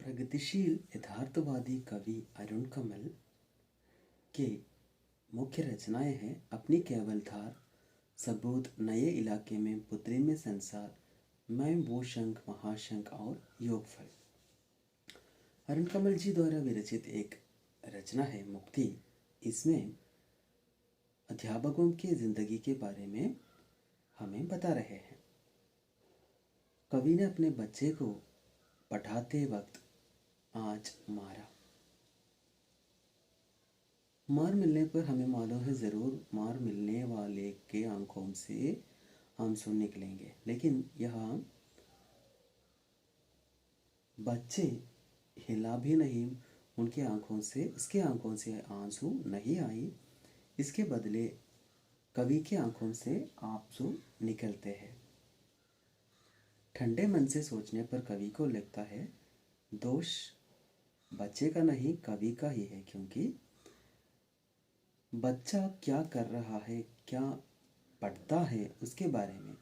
प्रगतिशील यथार्थवादी कवि अरुण कमल के मुख्य रचनाएं हैं अपनी केवल धार, सबूत, नए इलाके में, पुत्री में संसार, मैं वो शंख महाशंख और योगफल। अरुण कमल जी द्वारा विरचित एक रचना है मुक्ति। इसमें अध्यापकों की जिंदगी के बारे में हमें बता रहे हैं। कवि ने अपने बच्चे को पढ़ाते वक्त आज मारा। मार मिलने पर हमें मालूम है ज़रूर मार मिलने वाले के आंखों से आंसू निकलेंगे, लेकिन यहाँ बच्चे हिला भी नहीं, उनके आंखों से उसके आंखों से आंसू नहीं आई। इसके बदले कवि के आंखों से आंसू निकलते हैं। ठंडे मन से सोचने पर कवि को लगता है दोष बच्चे का नहीं कवि का ही है, क्योंकि बच्चा क्या कर रहा है, क्या पढ़ता है, उसके बारे में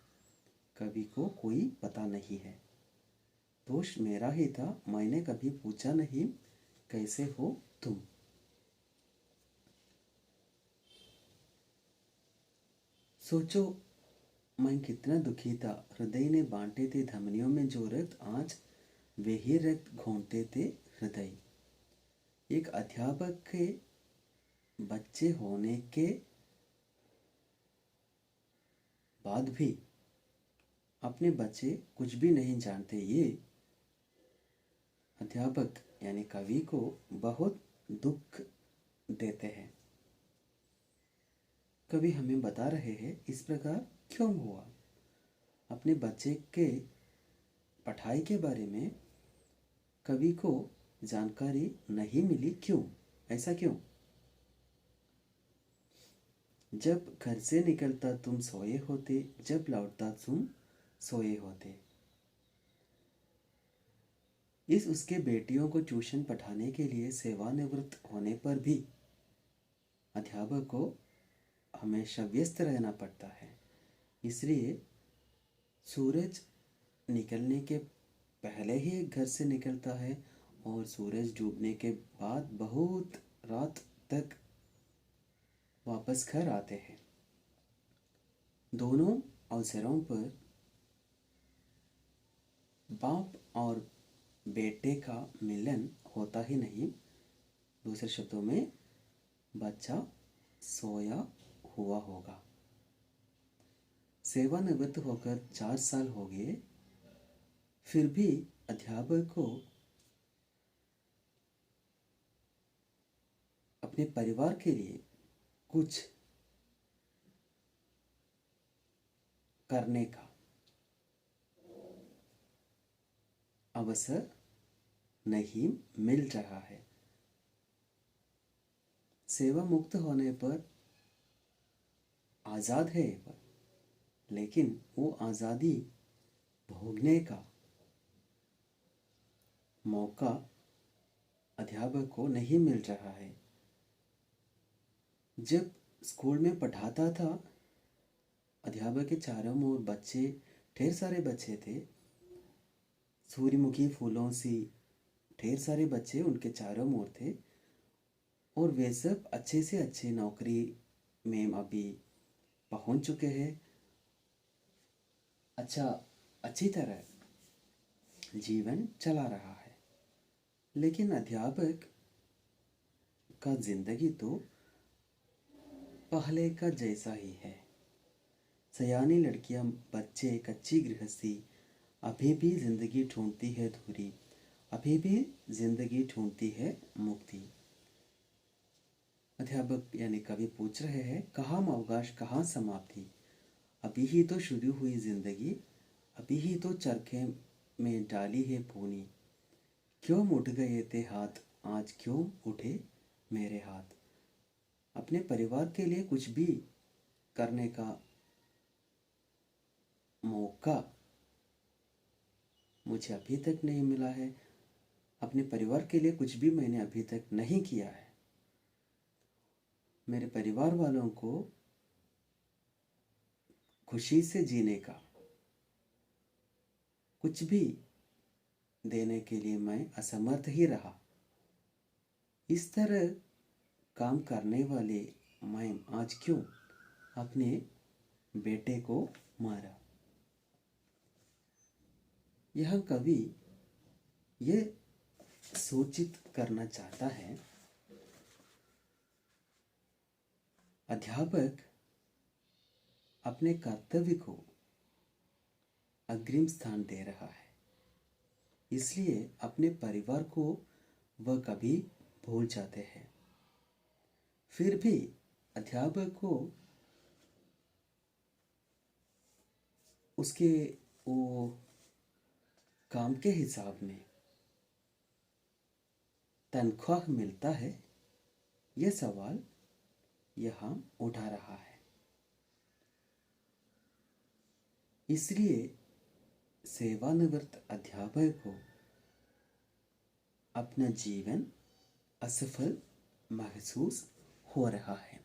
कवि को कोई पता नहीं है। दोष मेरा ही था, मैंने कभी पूछा नहीं कैसे हो तुम। सोचो मैं कितना दुखी था, हृदय ने बांटे थे धमनियों में जो रक्त, आज वही रक्त घोंटते थे हृदय। एक अध्यापक के बच्चे होने के बाद भी अपने बच्चे कुछ भी नहीं जानते, ये अध्यापक यानी कवि को बहुत दुख देते हैं। कवि हमें बता रहे हैं इस प्रकार क्यों हुआ। अपने बच्चे के पढ़ाई के बारे में कवि को जानकारी नहीं मिली, क्यों, ऐसा क्यों? जब घर से निकलता तुम सोए होते, जब लौटता तुम सोए होते। इस उसके बेटियों को ट्यूशन पढ़ाने के लिए सेवानिवृत्त होने पर भी अध्यापक को हमेशा व्यस्त रहना पड़ता है। इसलिए सूरज निकलने के पहले ही घर से निकलता है और सूरज डूबने के बाद बहुत रात तक वापस घर आते हैं। दोनों अवसरों पर बाप और बेटे का मिलन होता ही नहीं। दूसरे शब्दों में बच्चा सोया हुआ होगा। सेवानिवृत्त होकर 4 साल हो गए, फिर भी अध्यापक को अपने परिवार के लिए कुछ करने का अवसर नहीं मिल रहा है। सेवा मुक्त होने पर आज़ाद है, लेकिन वो आज़ादी भोगने का मौका अध्यापक को नहीं मिल रहा है। जब स्कूल में पढ़ाता था, अध्यापक के चारों ओर बच्चे, ढेर सारे बच्चे थे, सूर्यमुखी फूलों सी ढेर सारे बच्चे उनके चारों ओर थे, और वे सब अच्छे से अच्छे नौकरी में अभी पहुंच चुके हैं, अच्छी तरह जीवन चला रहा है। लेकिन अध्यापक का जिंदगी तो पहले का जैसा ही है। सयानी लड़कियां, बच्चे, कच्ची गृहस्थी, अभी भी जिंदगी ढूंढती है धुरी, अभी भी जिंदगी ढूंढती है मुक्ति। अध्यापक यानी कवि पूछ रहे हैं कहाँ अवकाश, कहाँ समाप्ति, अभी ही तो शुरू हुई जिंदगी, अभी ही तो चरखे में डाली है पूनी। क्यों उठ गए थे हाथ, आज क्यों उठे मेरे हाथ। अपने परिवार के लिए कुछ भी करने का मौका मुझे अभी तक नहीं मिला है। अपने परिवार के लिए कुछ भी मैंने अभी तक नहीं किया है। मेरे परिवार वालों को खुशी से जीने का कुछ भी देने के लिए मैं असमर्थ ही रहा। इस तरह काम करने वाले मैं आज क्यों अपने बेटे को मारा। यह कवि ये सूचित करना चाहता है, अध्यापक अपने कर्तव्य को अग्रिम स्थान दे रहा है, इसलिए अपने परिवार को वह कभी भूल जाते हैं। फिर भी अध्यापक को उसके वो काम के हिसाब में तनख्वाह मिलता है, यह सवाल यहाँ उठा रहा है। इसलिए सेवानिवृत्त अध्यापक को अपना जीवन असफल महसूस हो रहा है।